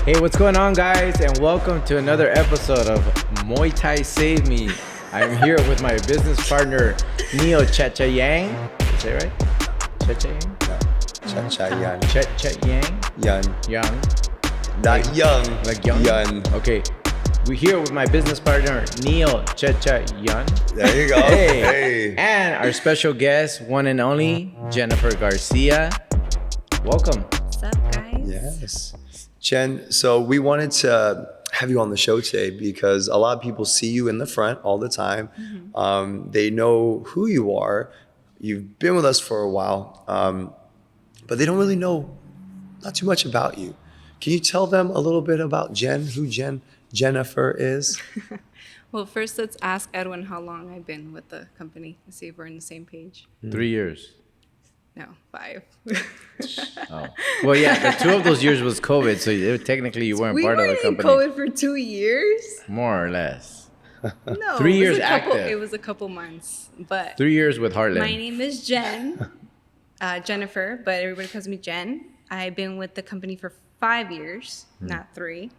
Hey, what's going on, guys? And welcome to another episode of Muay Thai Save Me. I'm here with my business partner, Neil Cha Yang. Is that right? Cha Yang? Cha Yan. Cha Yang? Yan. Yang. Not young. Like young? Yan. Okay. We're here with my business partner, Neil Cha Yan. There you go. Hey. And our special guest, one and only, Jennifer Garcia. Welcome. What's up, guys? Yes. Jen, so we wanted to have you on the show today because a lot of people see you in the front all the time. Mm-hmm. They know who you are. You've been with us for a while, but they don't really know not too much about you. Can you tell them a little bit about Jen, who Jennifer is? Well, first let's ask Edwin how long I've been with the company and see if we're on the same page. 3 years. No, 5. Oh. Well, yeah, but 2 of those years was COVID, so technically you weren't part of the company. We were in COVID for 2 years? More or less. No. 3 years active. It was a couple months, but 3 years with Heartland. my name is Jen, Jennifer, but everybody calls me Jen. I've been with the company for 5 years, not 3.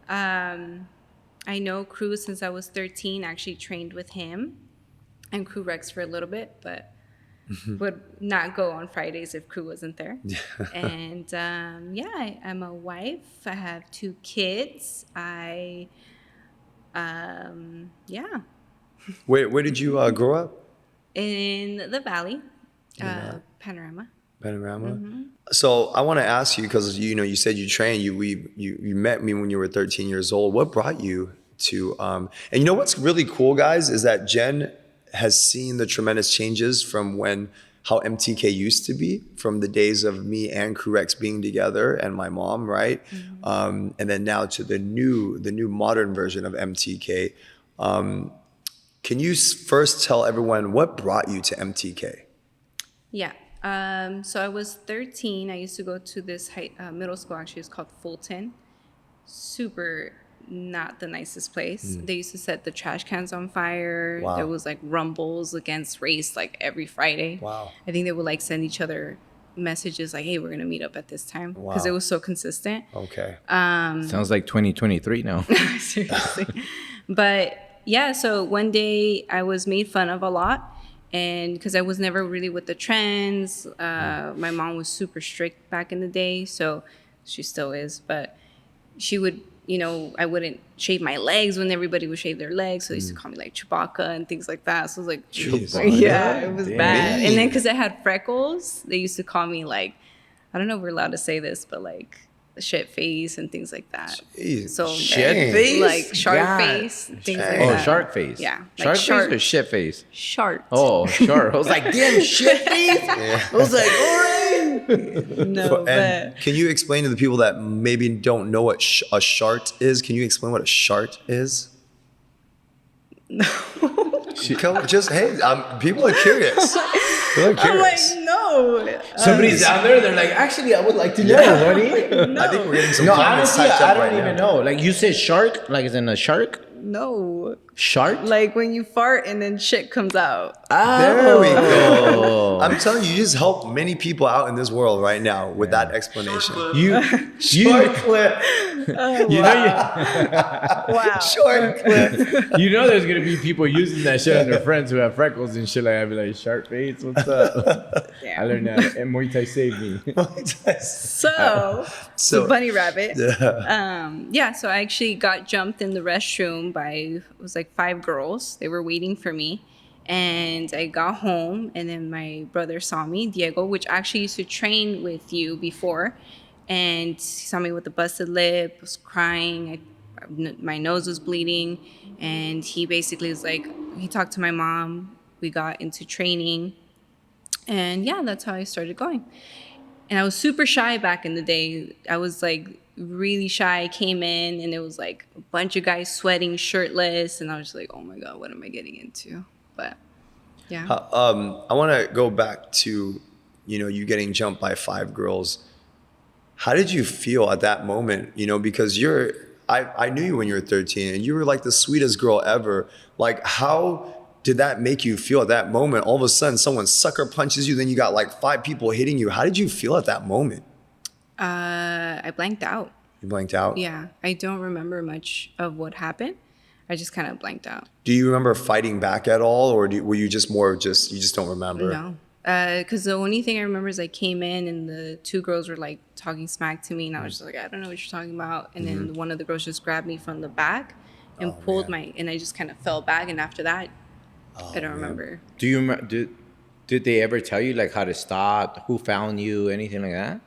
I know Kru since I was 13, actually trained with him and Kru Rex for a little bit, but would not go on Fridays if Kru wasn't there. And I'm a wife. I have 2 kids. Where did you grow up? In the Valley, Panorama. Panorama. Mm-hmm. So I want to ask you because you said you trained. You met me when you were 13 years old. What brought you to? And you know what's really cool, guys, is that Jen has seen the tremendous changes from how MTK used to be, from the days of me and Kru Rex being together and my mom, right? Mm-hmm. And then now to the new modern version of MTK. Can you first tell everyone what brought you to MTK? Yeah. So I was 13. I used to go to this middle school, actually. It's called Fulton. Super not the nicest place. They used to set the trash cans on fire. Wow. There was like rumbles against race like every Friday. Wow. I think they would like send each other messages like, hey, we're going to meet up at this time. Because it was so consistent. Okay. Sounds like 2023 now. Seriously. But yeah, so one day I was made fun of a lot. And because I was never really with the trends, my mom was super strict back in the day. So she still is. But she would, I wouldn't shave my legs when everybody would shave their legs. So they used to call me like Chewbacca and things like that. So it was like, Jeez. yeah, it was Damn. bad. And then because I had freckles, they used to call me like, I don't know if we're allowed to say this, but like shit face and things like that. Jeez. So Shit face? like shark God. face, things like Oh, that. shark face. Yeah. Shark Like face or shit face? Shart. Oh, shark. I was like, damn, shit face? I was like, all right. No, And but can you explain to the people that maybe don't know what a shart is? Can you explain what a shart is? No. Just people are curious. People are I'm like, curious. no. Somebody's down there, they're like, actually, I would like to know, honey. I think we're getting some No, comments honestly, typed I up don't right even now. know. Like, you said shark? Like, is in a shark? No. Shark? Like when you fart and then shit comes out. There we go. Oh. I'm telling you, you just helped many people out in this world right now with that explanation. Short clip. Wow. Short clip. You know there's going to be people using that shit on their friends who have freckles and shit like that. I'd be like, shark face, what's up? Yeah. I learned that and Muay Thai saved me. So bunny rabbit. Yeah. So I actually got jumped in the restroom by, it was like 5 girls. They were waiting for me. And I got home and then my brother saw me, Diego, which actually used to train with you before. And he saw me with a busted lip, was crying. My nose was bleeding. And he basically was like, he talked to my mom. We got into training. And yeah, that's how I started going. And I was super shy back in the day. I was like really shy. I came in and it was like a bunch of guys sweating shirtless. And I was like, oh my God, what am I getting into? But yeah. I want to go back to, you getting jumped by 5 girls. How did you feel at that moment? Because I knew you when you were 13 and you were like the sweetest girl ever. Like, how did that make you feel at that moment? All of a sudden, someone sucker punches you, then you got like 5 people hitting you. How did you feel at that moment? I blanked out. You blanked out? Yeah, I don't remember much of what happened. I just kind of blanked out. Do you remember fighting back at all, or were you just more just, you just don't remember? No. Because the only thing I remember is I came in and the two girls were like talking smack to me, and I was just like, I don't know what you're talking about. And then one of the girls just grabbed me from the back and pulled and I just kind of fell back. And after that, I don't remember. Do you remember? Did they ever tell you like how to stop? Who found you? Anything like that?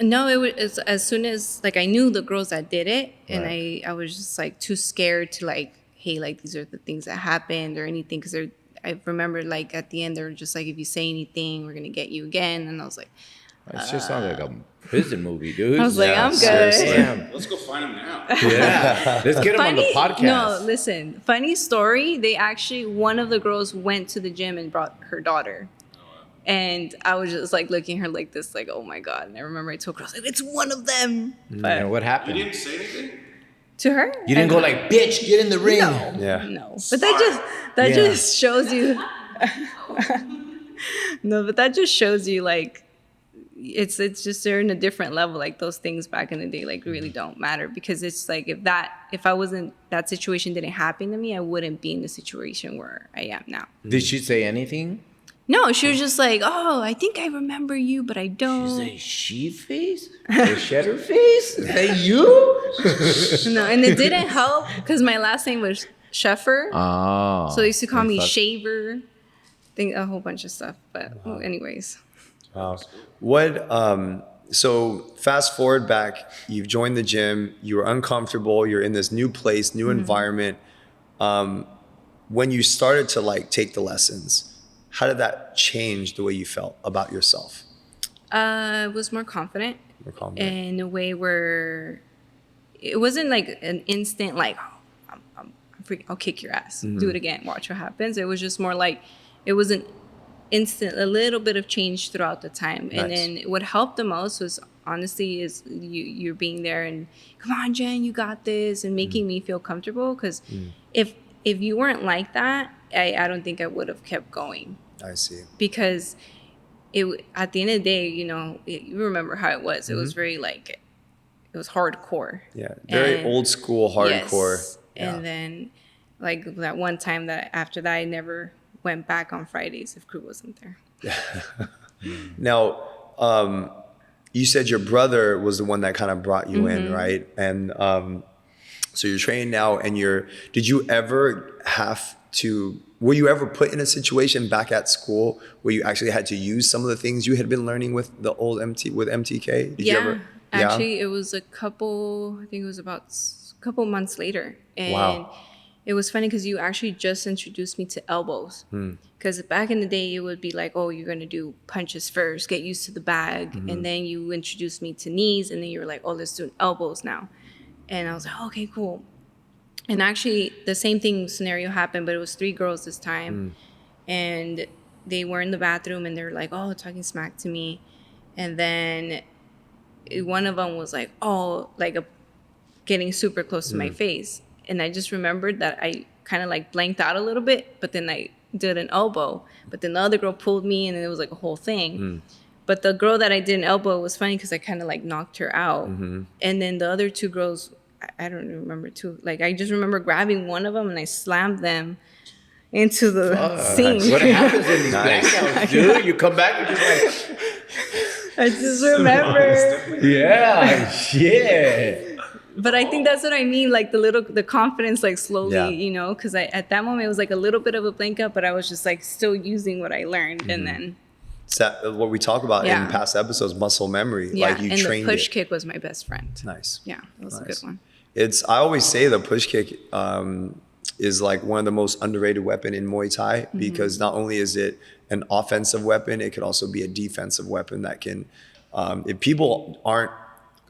No, it was as soon as like I knew the girls that did it, and I was just like too scared to like, hey, like these are the things that happened or anything, because I remember like at the end they were just like, if you say anything, we're gonna get you again, and I was like, It just sounds like a prison movie, dude. I was like, I'm good. Seriously. Let's go find him now. Yeah, let's get him on the podcast. No, listen, funny story. They actually, one of the girls went to the gym and brought her daughter. And I was just like looking at her like this, like, oh my God. And I remember I told her, I was like, it's one of them. But And what happened? You didn't say anything? to her? You didn't go like, bitch, get in the ring. No. Yeah. No. But that just shows you. No, but that just shows you like, it's just they're in a different level. Like those things back in the day, like really don't matter, because it's like if I wasn't, that situation didn't happen to me, I wouldn't be in the situation where I am now. Did she say anything? No, she was just like, oh, I think I remember you, but I don't. She's like, she face? Or shedder face? Is that you? No, and it didn't help because my last name was Sheffer. Oh. So they used to call me Shaver. A whole bunch of stuff. But anyways. Wow. So fast forward back, you've joined the gym, you were uncomfortable, you're in this new place, new environment. When you started to like take the lessons, how did that change the way you felt about yourself? I was more confident. In a way where it wasn't like an instant like, oh, I'm freaking, I'll kick your ass. Do it again. Watch what happens. It was just more like, it was an instant, a little bit of change throughout the time. Nice. And then what helped the most was honestly is you're being there and come on, Jen, you got this, and making me feel comfortable. Because if you weren't like that, I don't think I would have kept going. I see. Because at the end of the day, you remember how it was. It was very like, it was hardcore. Yeah, very old school hardcore. Yes. Yeah. And then like that one time that after that, I never went back on Fridays if Kru wasn't there. Now, you said your brother was the one that kind of brought you in, right? And so you're trained now, and did you ever were you ever put in a situation back at school where you actually had to use some of the things you had been learning with the old MTK? Did you ever? Actually, it was I think it was about a couple months later. And it was funny because you actually just introduced me to elbows. Because back in the day, it would be like, oh, you're going to do punches first, get used to the bag. And then you introduced me to knees, and then you were like, oh, let's do elbows now. And I was like, okay, cool. And actually, the same scenario happened, but it was 3 girls this time. And they were in the bathroom, and they were like, oh, talking smack to me. And then one of them was like, oh, like getting super close to my face. And I just remembered that I kind of like blanked out a little bit, but then I did an elbow. But then the other girl pulled me, and it was like a whole thing. But the girl that I did an elbow was funny because I kind of like knocked her out. And then the other 2 girls, I don't remember too. Like I just remember grabbing one of them and I slammed them into the sink. What happens in these blackouts, dude? You come back and just like, I just remember. yeah, shit. But I think that's what I mean, like the confidence, like slowly, because at that moment it was like a little bit of a blank up, but I was just like still using what I learned, and then. What we talk about in past episodes, muscle memory. Yeah, like you and trained the push it. kick was my best friend. Nice. Yeah, it was a good one. I always say the push kick is like one of the most underrated weapon in Muay Thai, because not only is it an offensive weapon, it could also be a defensive weapon that can, if people aren't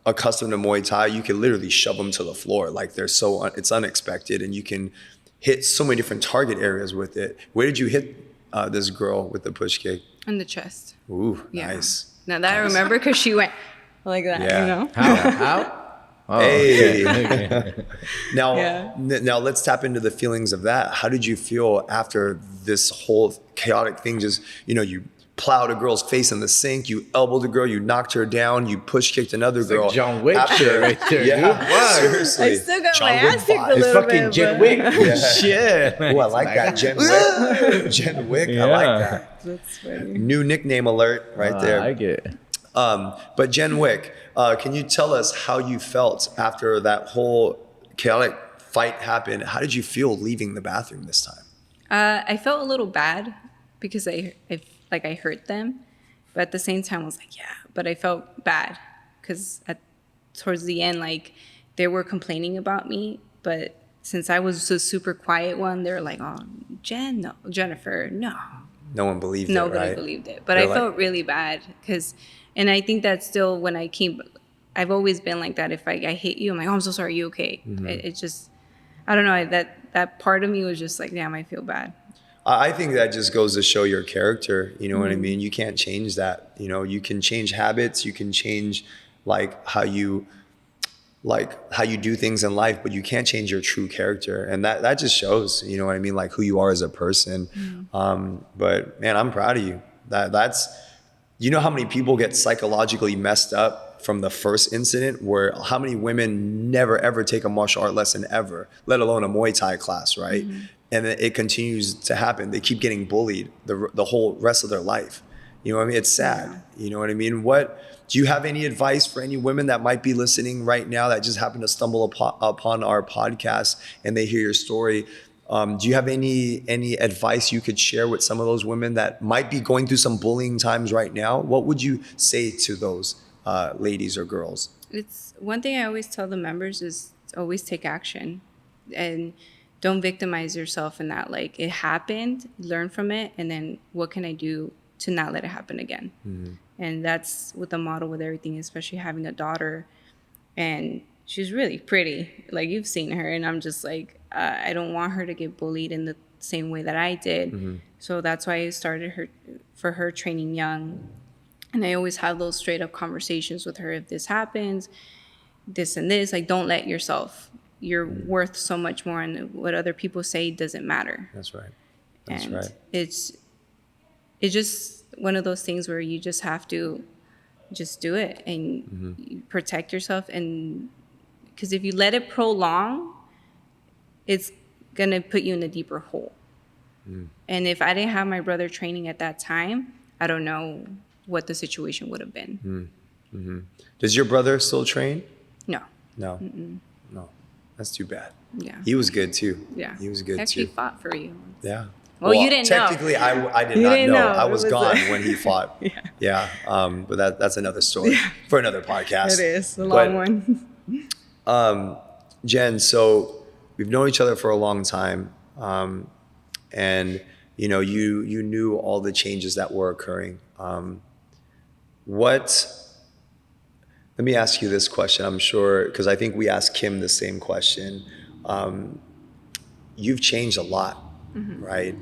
accustomed to Muay Thai, you can literally shove them to the floor. Like it's unexpected, and you can hit so many different target areas with it. Where did you hit this girl with the push kick? In the chest. Ooh, Yeah. nice. Now that I remember, because she went like that, Yeah. How? Oh, Hey. okay. Now let's tap into the feelings of that. How did you feel after this whole chaotic thing? Just, you plowed a girl's face in the sink, you elbowed a girl, you knocked her down, you push kicked another girl. Like John Wick shit right there. Yeah, Dude. Wow. seriously. I still got John my Wick ass kicked a vibes. It's little fucking bit. Jen but- Wick. Yeah. Shit. Ooh, I like that. Jen Wick. Jen Wick. I like that. That's funny. New nickname alert right there. I get it. But Jen Wick, can you tell us how you felt after that whole chaotic fight happened? How did you feel leaving the bathroom this time? I felt a little bad because I hurt them, but at the same time I was like, yeah. But I felt bad because towards the end, like they were complaining about me, but since I was the super quiet one, they were like, oh, Jen, no, Jennifer, no. No one believed it, Nobody right? believed it, but They're I like- felt really bad because, and I think that still when I came, I've always been like that. If I hit you, I'm like, oh, I'm so sorry. You okay? It just, I don't know. That part of me was just like, damn, I feel bad. I think that just goes to show your character. You know what I mean? You can't change that. You know, you can change habits. You can change like how you do things in life, but you can't change your true character. And that just shows, you know what I mean? Like who you are as a person. But man, I'm proud of you. That's, you know how many people get psychologically messed up from the first incident, where how many women never ever take a martial art lesson ever, let alone a Muay Thai class, right? And it continues to happen. They keep getting bullied the whole rest of their life. You know what I mean? It's sad. You know what I mean? Do you have any advice for any women that might be listening right now that just happen to stumble upon our podcast and they hear your story? Do you have any advice you could share with some of those women that might be going through some bullying times right now? What would you say to those ladies or girls? It's one thing I always tell the members is always take action and don't victimize yourself in that. Like it happened, learn from it, and then what can I do to not let it happen again? And that's what the model with everything, especially having a daughter. And she's really pretty. Like you've seen her, and I'm just like, I don't want her to get bullied in the same way that I did. So that's why I started her training young. And I always have those straight up conversations with her. If this happens, this and this, like don't let yourself. You're worth so much more, and what other people say doesn't matter. That's right. That's And right. it's just one of those things where you just have to just do it and you protect yourself. And because if you let it prolong, it's gonna put you in a deeper hole. And if I didn't have my brother training at that time, I don't know what the situation would have been. Does your brother still train? No. No. No. That's too bad. Yeah. He was good too. Yeah. He was good Actually too. fought for you. Yeah. Well, you didn't know. Technically, I did You not didn't know. know. I It was was gone a- when he fought. Yeah. But that's another story for another podcast. It is a long But, one. Jen, so we've known each other for a long time, and you know you knew all the changes that were occurring. Let me ask you this question. I'm sure, because I think we asked Kim the same question. You've changed a lot, right?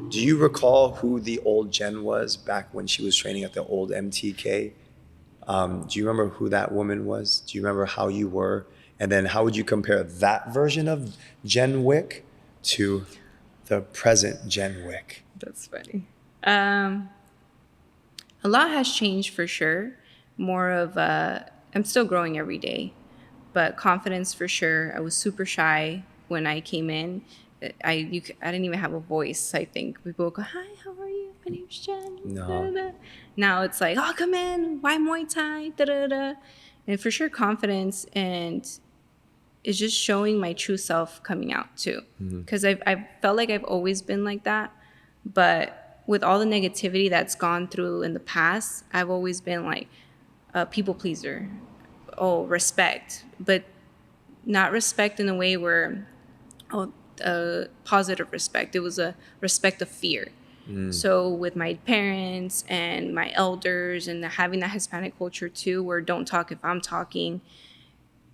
Do you recall who the old Jen was back when she was training at the old MTK? Do you remember who that woman was? Do you remember how you were? And then how would you compare that version of Jen Wick to the present Jen Wick? That's funny. A lot has changed for sure. More of I'm still growing every day, but confidence for sure. I was super shy when I came in. I didn't even have a voice. I think people would go, "Hi, how are you? My name's Jen." No. Da, da, da. Now it's like, "Oh, come in. Why Muay Thai?" Da, da, da. And for sure, confidence, and it's just showing my true self coming out too. Because I've felt like I've always been like that, but with all the negativity that's gone through in the past, I've always been like a people pleaser. Oh, respect, but not respect in a way where, positive respect. It was a respect of fear. So with my parents and my elders and having that Hispanic culture too, where don't talk if I'm talking,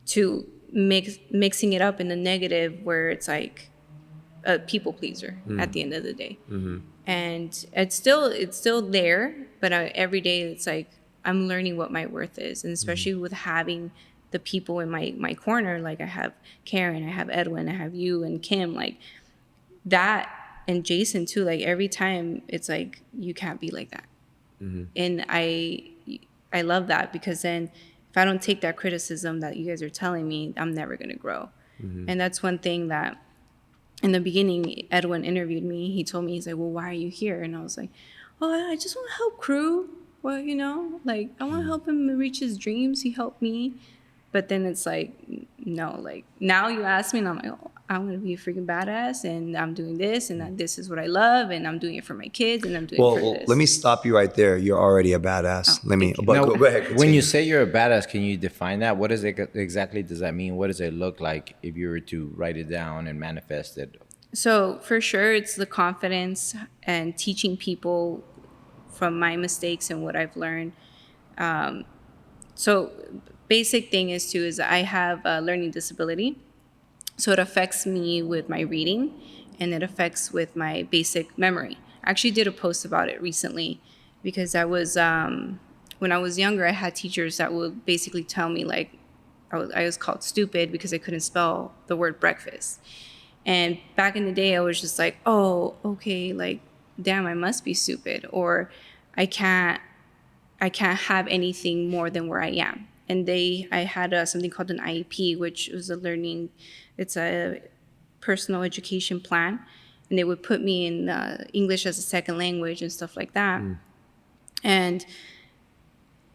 to mixing it up in the negative where it's like a people pleaser at the end of the day. And it's still there, but every day it's like I'm learning what my worth is. And especially with having the people in my corner, like I have Karen, I have Edwin, I have you and Kim, like that, and Jason too. Like every time it's like, you can't be like that. And I love that, because then if I don't take that criticism that you guys are telling me, I'm never going to grow. And that's one thing that in the beginning, Edwin interviewed me. He told me, he's like, well, why are you here? And I was like, oh, I just want to help Kru. Well, you know, like, I want to help him reach his dreams. He helped me. But then it's like, no, like, now you ask me and I'm like, oh, I'm going to be a freaking badass, and I'm doing this, and this is what I love, and I'm doing it for my kids, and I'm doing it for this. Let me stop you right there. You're already a badass. Go ahead. Continue. When you say you're a badass, can you define that? What exactly does that mean? What does it look like if you were to write it down and manifest it? So for sure, it's the confidence and teaching people from my mistakes and what I've learned. So basic thing is I have a learning disability. So it affects me with my reading, and it affects with my basic memory. I actually did a post about it recently, because I was, when I was younger, I had teachers that would basically tell me, like, I was called stupid because I couldn't spell the word breakfast. And back in the day, I was just like, oh, okay, like, damn, I must be stupid, or I can't have anything more than where I am. And I had something called an IEP, which was it's a personal education plan. And they would put me in English as a second language and stuff like that. And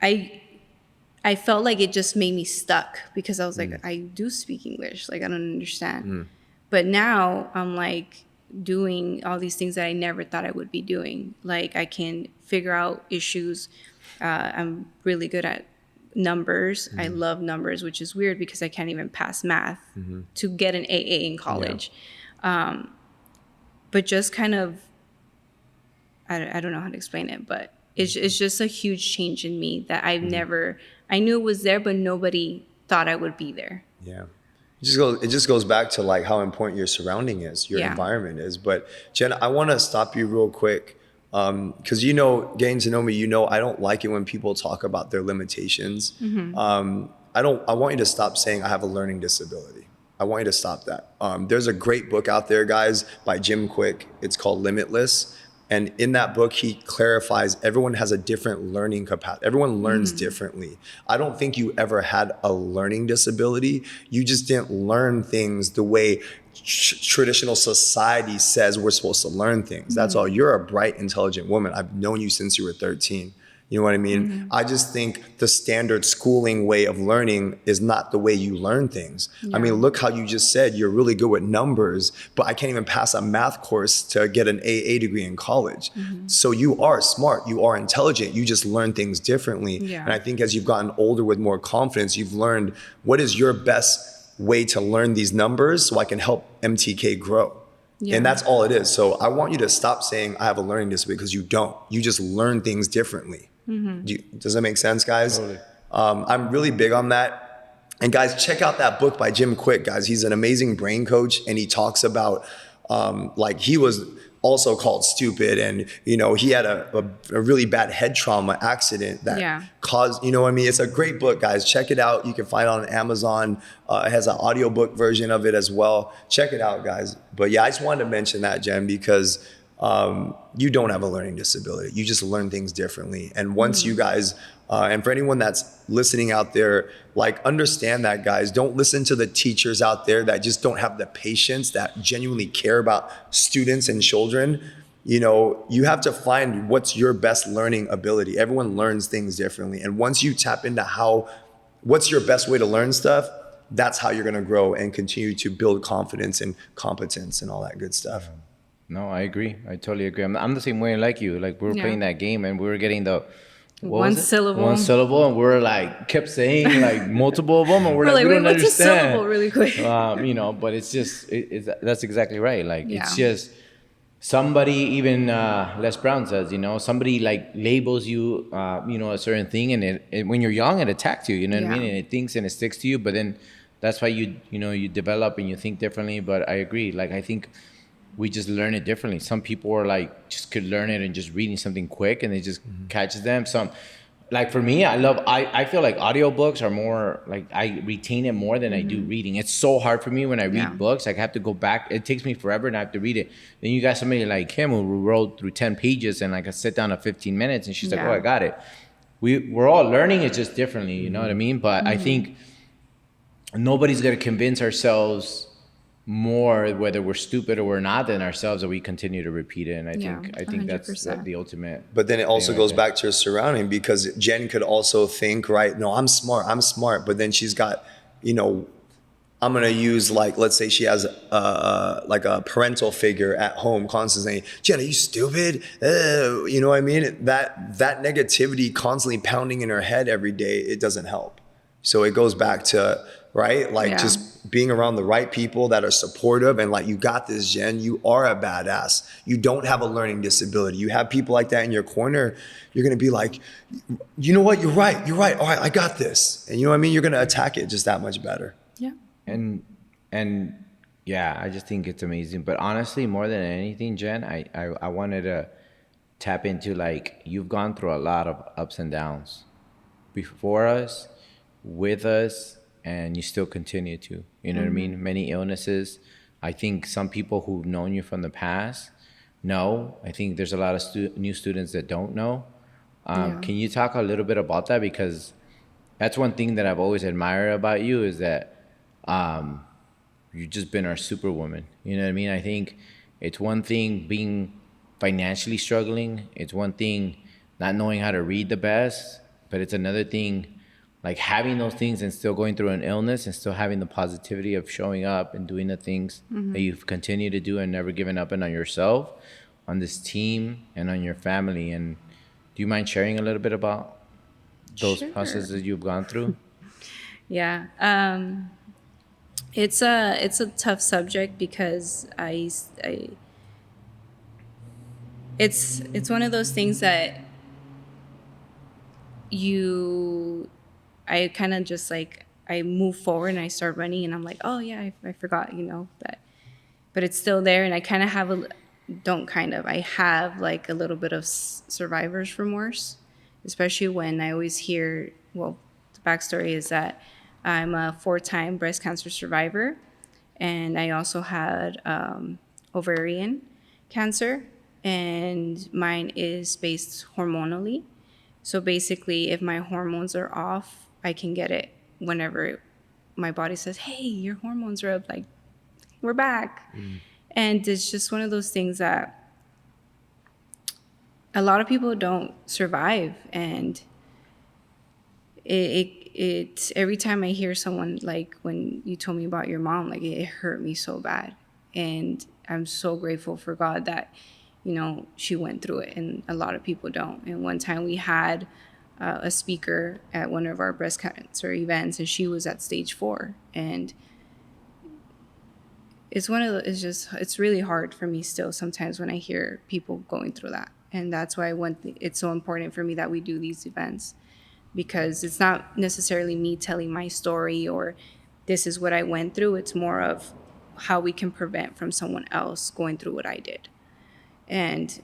I felt like it just made me stuck, because I was like, I do speak English. Like, I don't understand. But now I'm like doing all these things that I never thought I would be doing. Like, I can figure out issues. I'm really good at numbers. I love numbers, which is weird because I can't even pass math to get an AA in college. But just kind of, I don't know how to explain it, but it's just a huge change in me that I knew it was there, but nobody thought I would be there. Yeah. It just goes back to like how important your surrounding is, your environment is. But Jen, I want to stop you real quick. Because getting to know me, I don't like it when people talk about their limitations. I want you to stop saying I have a learning disability. I want you to stop that. There's a great book out there, guys, by Jim Quick. It's called Limitless. And in that book, he clarifies everyone has a different learning capacity. Everyone learns differently. I don't think you ever had a learning disability. You just didn't learn things the way traditional society says we're supposed to learn things. That's all. You're a bright, intelligent woman. I've known you since you were 13. You know what I mean? I just think the standard schooling way of learning is not the way you learn things. I mean, look how you just said you're really good with numbers, but I can't even pass a math course to get an AA degree in college. So you are smart, you are intelligent, you just learn things differently. And I think as you've gotten older with more confidence, you've learned what is your best way to learn these numbers so I can help MTK grow. And that's all it is. So I want you to stop saying I have a learning disability, because you don't. You just learn things differently. Does that make sense, guys? Totally. I'm really big on that. And guys, check out that book by Jim Quick, guys. He's an amazing brain coach, and he talks about like he was also called stupid, and he had a really bad head trauma accident that caused, it's a great book, guys. Check it out. You can find it on Amazon. It has an audiobook version of it as well. Check it out, guys. But yeah, I just wanted to mention that, Jen, because you don't have a learning disability. You just learn things differently. And once you guys, and for anyone that's listening out there, like, understand that, guys. Don't listen to the teachers out there that just don't have the patience, that genuinely care about students and children. You have to find what's your best learning ability. Everyone learns things differently. And once you tap into what's your best way to learn stuff, that's how you're going to grow and continue to build confidence and competence and all that good stuff. No, I agree. I totally agree. I'm the same way like you. Like, we were playing that game, and we were getting the one syllable, and we're like kept saying like multiple of them, and we're like, we don't what's understand. A syllable, really quick. But it's just that's exactly right. Like, it's just somebody, even Les Brown says, somebody like labels you, a certain thing, and it when you're young, it attacks you. You know what I mean? And it thinks and it sticks to you. But then that's why you develop and you think differently. But I agree. Like, I think we just learn it differently. Some people are like, just could learn it and just reading something quick, and it just catches them. like for me, I feel like audiobooks are more like I retain it more than I do reading. It's so hard for me when I read books. Like I have to go back. It takes me forever and I have to read it. Then you got somebody like him who wrote through 10 pages and like I sit down at 15 minutes and she's like, oh, I got it. We're all learning it just differently, you know what I mean? But I think nobody's gonna convince ourselves more whether we're stupid or we're not than ourselves that we continue to repeat it. And I think that's 100%. the ultimate. But then it also goes back to her surrounding, because Jen could also think, right, no, I'm smart. But then she's got, you know, I'm going to use, like, let's say she has like a parental figure at home constantly saying, Jen, are you stupid? You know what I mean? That negativity constantly pounding in her head every day, it doesn't help. So it goes back to, right? Like just being around the right people that are supportive and like, you got this, Jen, you are a badass. You don't have a learning disability. You have people like that in your corner. You're going to be like, you know what? You're right. All right, I got this. And you know what I mean? You're going to attack it just that much better. Yeah. And yeah, I just think it's amazing. But honestly, more than anything, Jen, I wanted to tap into, like, you've gone through a lot of ups and downs before us, with us, and you still continue to, you know what I mean? Many illnesses. I think some people who've known you from the past know. I think there's a lot of new students that don't know. Can you talk a little bit about that? Because that's one thing that I've always admired about you, is that you've just been our superwoman. You know what I mean? I think it's one thing being financially struggling. It's one thing not knowing how to read the best, but it's another thing like having those things and still going through an illness and still having the positivity of showing up and doing the things that you've continued to do and never given up on yourself, on this team, and on your family. And do you mind sharing a little bit about those processes you've gone through? Yeah. It's a tough subject because it's one of those things that I kind of just like, I move forward and I start running and I'm like, oh yeah, I forgot, you know, that, but it's still there. And I kind of have I have like a little bit of survivor's remorse, especially when I always hear, well, the backstory is that I'm a 4-time breast cancer survivor. And I also had ovarian cancer, and mine is based hormonally. So basically, if my hormones are off, I can get it whenever my body says, hey, your hormones are up, like, we're back. And it's just one of those things that a lot of people don't survive. And it every time I hear someone, like when you told me about your mom, like it hurt me so bad. And I'm so grateful for God that, you know, she went through it, and a lot of people don't. And one time we had a speaker at one of our breast cancer events, and she was at stage 4. And it's it's really hard for me still sometimes when I hear people going through that. And that's why it's so important for me that we do these events, because it's not necessarily me telling my story or this is what I went through. It's more of how we can prevent from someone else going through what I did. And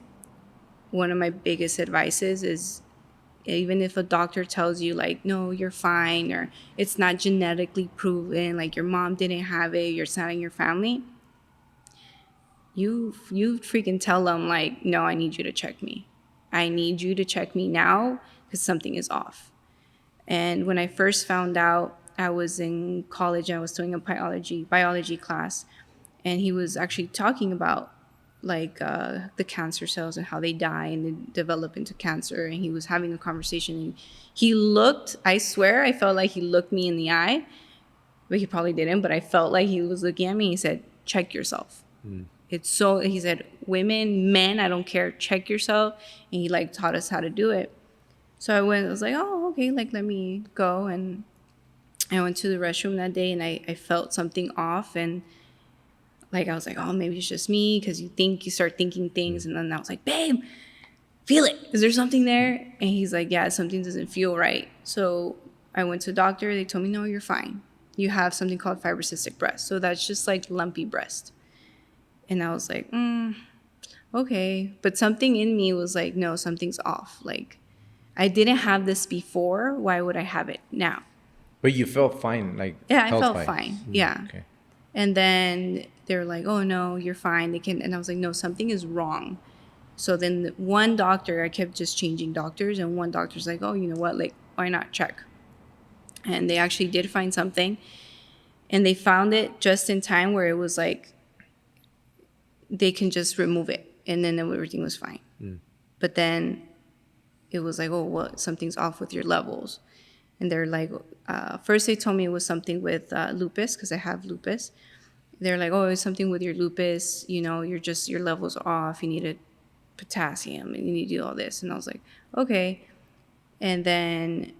one of my biggest advices is, even if a doctor tells you like, no, you're fine, or it's not genetically proven, like your mom didn't have it, it's not in your family, you freaking tell them like, no, I need you to check me. I need you to check me now because something is off. And when I first found out, I was in college, I was doing a biology class, and he was actually talking about like the cancer cells and how they die and they develop into cancer. And he was having a conversation, and he looked, I swear, I felt like he looked me in the eye, but he probably didn't, but I felt like he was looking at me. He said, check yourself. He said, women, men, I don't care, check yourself. And he like taught us how to do it. So I was like, oh, okay, like let me go. And I went to the restroom that day, and I felt something off. And like, I was like, oh, maybe it's just me, because you start thinking things. And then I was like, babe, feel it. Is there something there? And he's like, yeah, something doesn't feel right. So I went to the doctor. They told me, no, you're fine. You have something called fibrocystic breast. So that's just like lumpy breast. And I was like, okay. But something in me was like, no, something's off. Like, I didn't have this before. Why would I have it now? But you felt fine, like Yeah, I felt fine. Yeah. Okay. And then they're like, "Oh no, you're fine." And I was like, "No, something is wrong." So then one doctor, I kept just changing doctors, and one doctor's like, "Oh, you know what? Like, why not check?" And they actually did find something, and they found it just in time where it was like they can just remove it, and then everything was fine. But then it was like, "Oh, well, something's off with your levels." And they're like, first they told me it was something with lupus, because I have lupus. They're like, "Oh, it's something with your lupus. You know, your levels off. You need potassium, and you need to do all this." And I was like, "Okay." And then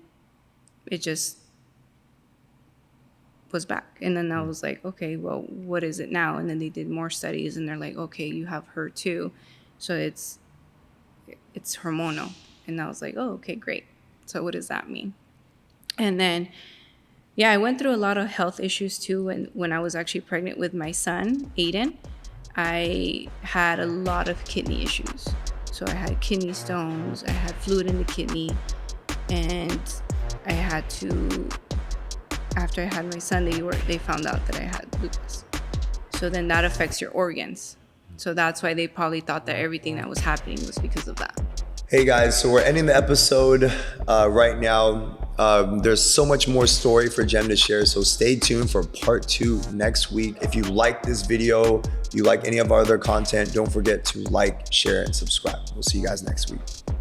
it just was back. And then I was like, "Okay, well, what is it now?" And then they did more studies, and they're like, "Okay, you have HER2, so it's hormonal." And I was like, "Oh, okay, great. So what does that mean?" And then, yeah, I went through a lot of health issues too. And when I was actually pregnant with my son, Aiden, I had a lot of kidney issues. So I had kidney stones, I had fluid in the kidney, and I had to, after I had my son, they found out that I had lupus. So then that affects your organs. So that's why they probably thought that everything that was happening was because of that. Hey guys, so we're ending the episode right now. There's so much more story for Jen to share, so stay tuned for part 2 next week. If you like this video, you like any of our other content, don't forget to like, share, and subscribe. We'll see you guys next week.